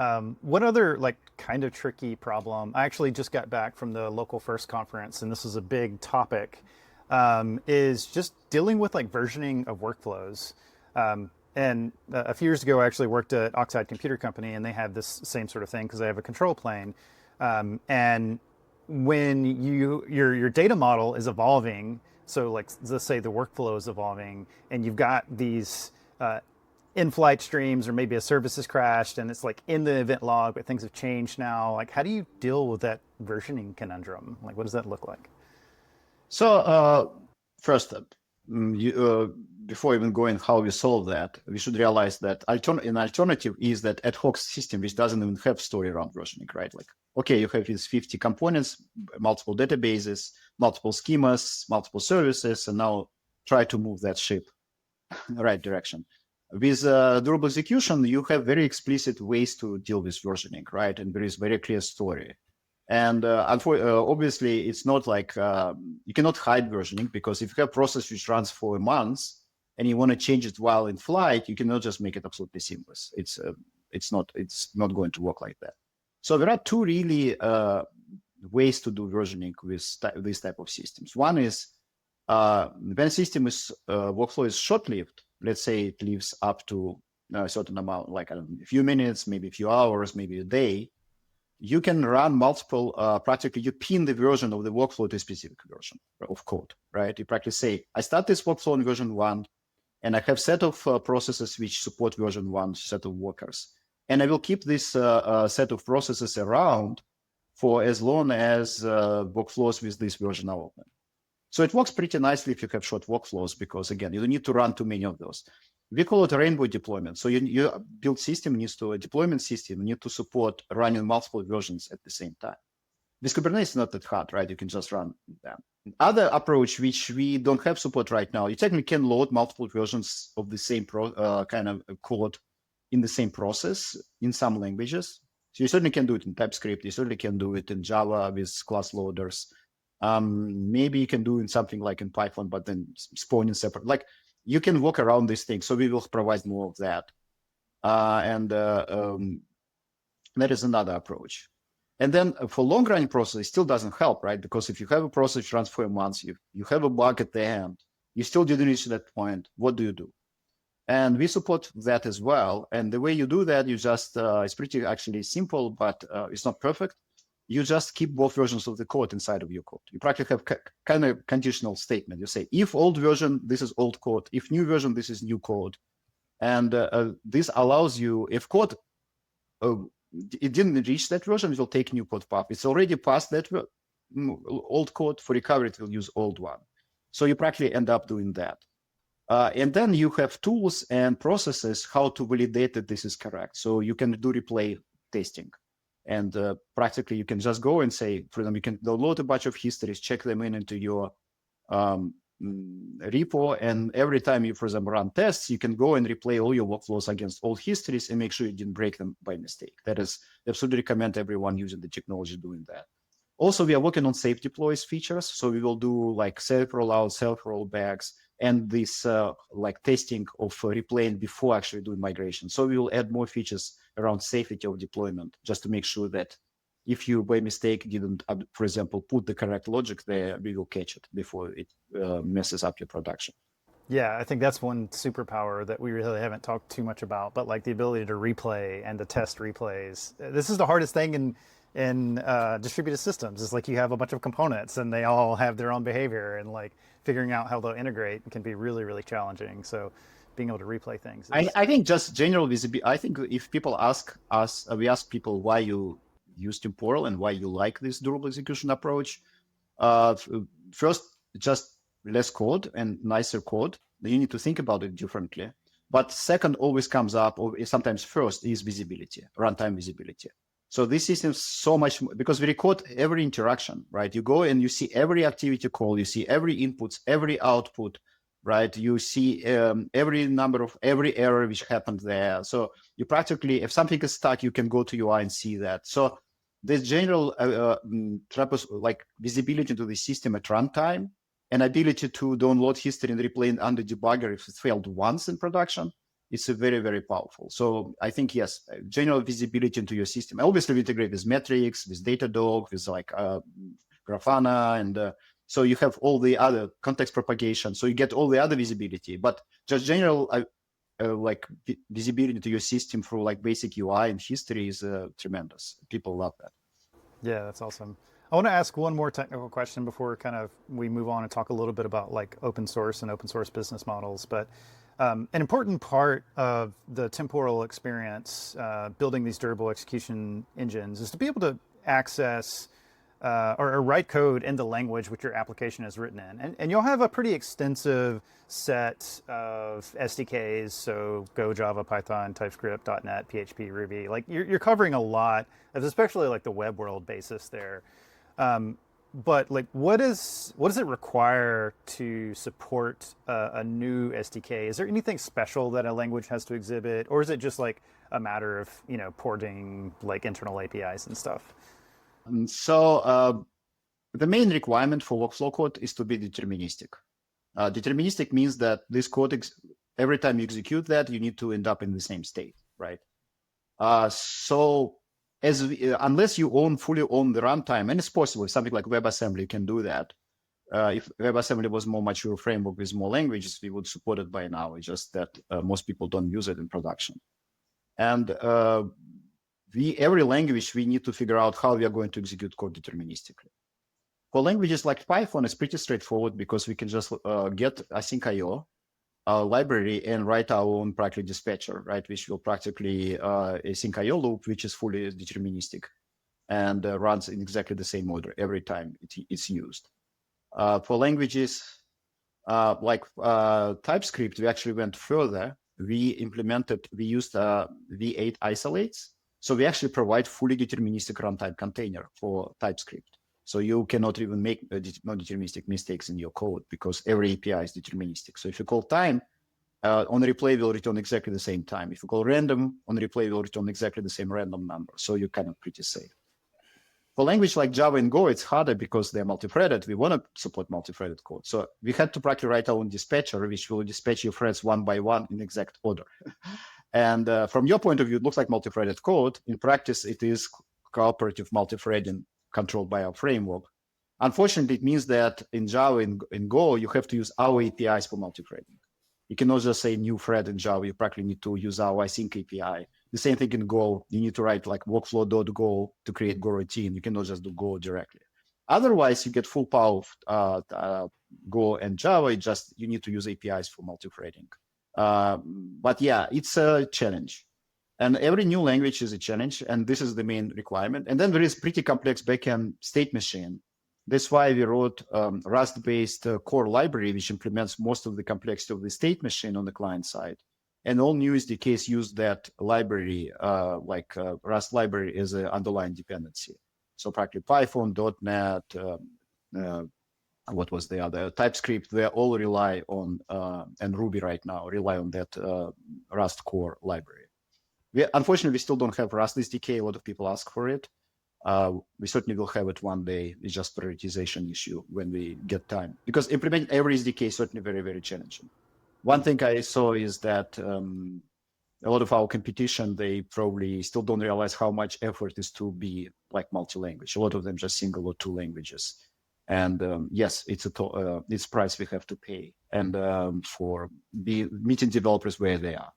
One other like kind of tricky problem, I actually just got back from the local first conference, and this is a big topic, is just dealing with like versioning of workflows. And a few years ago, I actually worked at Oxide Computer Company, and they had this same sort of thing because they have a control plane. And when your data model is evolving, so like let's say the workflow is evolving, and you've got these in-flight streams, or maybe a service has crashed and it's like in the event log, but things have changed now. Like, how do you deal with that versioning conundrum? Like, what does that look like? So first, before even going how we solve that, we should realize that an alternative is that ad hoc system which doesn't even have story around versioning, right? Like, okay, you have these 50 components, multiple databases, multiple schemas, multiple services, and now try to move that ship in the right direction. With durable execution, you have very explicit ways to deal with versioning, right? And there is very clear story. And obviously, it's not like you cannot hide versioning, because if you have a process which runs for a month and you want to change it while in flight, you cannot just make it absolutely seamless. It's not going to work like that. So there are two really ways to do versioning with this type of systems. One is when a system workflow is short-lived. Let's say it lives up to a certain amount, like a few minutes, maybe a few hours, maybe a day. You can run multiple, practically you pin the version of the workflow to a specific version of code, right? You practically say, I start this workflow in version 1, and I have set of processes which support version 1, set of workers. And I will keep this set of processes around for as long as workflows with this version are open. So it works pretty nicely if you have short workflows, because again, you don't need to run too many of those. We call it a rainbow deployment. So your build system a deployment system need to support running multiple versions at the same time. With Kubernetes, it's not that hard, right? You can just run them. Other approach, which we don't have support right now, you technically can load multiple versions of the same kind of code in the same process in some languages. So you certainly can do it in TypeScript. You certainly can do it in Java with class loaders. Maybe you can do in something like in Python, but then spawning separate. Like, you can work around these things. So we will provide more of that. That is another approach. And then for long-running process, it still doesn't help, right? Because if you have a process which runs for a month, you have a bug at the end, you still didn't reach that point. What do you do? And we support that as well. And the way you do that, you just, it's pretty actually simple, but it's not perfect. You just keep both versions of the code inside of your code. You practically have kind of conditional statement. You say, if old version, this is old code. If new version, this is new code. And this allows you, if code, it didn't reach that version, it will take new code path. It's already past that old code. For recovery, it will use old one. So you practically end up doing that. And then you have tools and processes how to validate that this is correct. So you can do replay testing. And practically, you can just go and say, for example, you can download a bunch of histories, check them into your repo. And every time you, for example, run tests, you can go and replay all your workflows against old histories and make sure you didn't break them by mistake. That is, I absolutely recommend everyone using the technology doing that. Also, we are working on safe deploys features. So we will do like self rollout, self rollbacks, and this like testing of replaying before actually doing migration. So we will add more features around safety of deployment, just to make sure that if you by mistake didn't, for example, put the correct logic there, we will catch it before it messes up your production. Yeah, I think that's one superpower that we really haven't talked too much about, but like the ability to replay and to test replays. This is the hardest thing in distributed systems. Is like you have a bunch of components and they all have their own behavior, and like figuring out how they'll integrate can be really, really challenging. So being able to replay things I think just general visibility. I think if people ask us, we ask people why you use Temporal and why you like this durable execution approach. First, just less code and nicer code. You need to think about it differently. But second always comes up, or sometimes first, is visibility, runtime visibility. So this system is so much more, because we record every interaction, right? You go and you see every activity call, you see every inputs, every output, right? You see every number of every error which happened there. So you practically, if something is stuck, you can go to UI and see that. So this general like visibility to the system at runtime and ability to download history and replay it under debugger if it failed once in production it's a very, very powerful. So I think, yes, general visibility into your system. Obviously, we integrate with metrics, with Datadog, with like Grafana, and so you have all the other context propagation. So you get all the other visibility, but just general like visibility into your system through like basic UI and history is tremendous. People love that. Yeah, that's awesome. I want to ask one more technical question before kind of we move on and talk a little bit about like open source and open source business models. But an important part of the temporal experience, building these durable execution engines, is to be able to access or write code in the language which your application is written in. And you'll have a pretty extensive set of SDKs, so Go, Java, Python, TypeScript, .NET, PHP, Ruby. Like you're covering a lot of, especially like the web world basis there. But like, what does it require to support a new SDK? Is there anything special that a language has to exhibit, or is it just like a matter of porting like internal APIs and stuff? And so the main requirement for workflow code is to be deterministic. Deterministic means that this code, every time you execute that, you need to end up in the same state, right? So unless you fully own the runtime, and it's possible, something like WebAssembly can do that. If WebAssembly was more mature framework with more languages, we would support it by now. It's just that most people don't use it in production. And every language, we need to figure out how we are going to execute code deterministically. For languages like Python, it's pretty straightforward because we can just get async.io library and write our own practically dispatcher, right? Which will practically a sync.io loop, which is fully deterministic and runs in exactly the same order every time it's used. For languages like TypeScript, we actually went further. We used V8 isolates. So we actually provide fully deterministic runtime container for TypeScript. So you cannot even make non-deterministic mistakes in your code because every API is deterministic. So if you call time, on replay will return exactly the same time. If you call random, on replay will return exactly the same random number. So you're kind of pretty safe. For language like Java and Go, it's harder because they're multi-threaded. We want to support multi-threaded code. So we had to practically write our own dispatcher, which will dispatch your threads one by one in exact order. And from your point of view, it looks like multi-threaded code. In practice, it is cooperative multi-threading controlled by our framework. Unfortunately, it means that in Java and in Go, you have to use our APIs for multi-threading. You cannot just say new thread in Java. You practically need to use our async API. The same thing in Go. You need to write like workflow.go to create Go routine. You cannot just do Go directly. Otherwise, you get full power of Go and Java. You need to use APIs for multi-threading. But yeah, it's a challenge. And every new language is a challenge, and this is the main requirement. And then there is pretty complex backend state machine. That's why we wrote Rust-based core library, which implements most of the complexity of the state machine on the client side. And all new SDKs use that library, Rust library as an underlying dependency. So practically Python, .NET, what was the other? TypeScript, they all rely on, and Ruby right now, rely on that Rust core library. Unfortunately, we still don't have Rust SDK. A lot of people ask for it. We certainly will have it one day. It's just prioritization issue when we get time. Because implementing every SDK is certainly very, very challenging. One thing I saw is that a lot of our competition, they probably still don't realize how much effort is to be like multi-language. A lot of them just single or two languages. And yes, it's price we have to pay and for meeting developers where they are.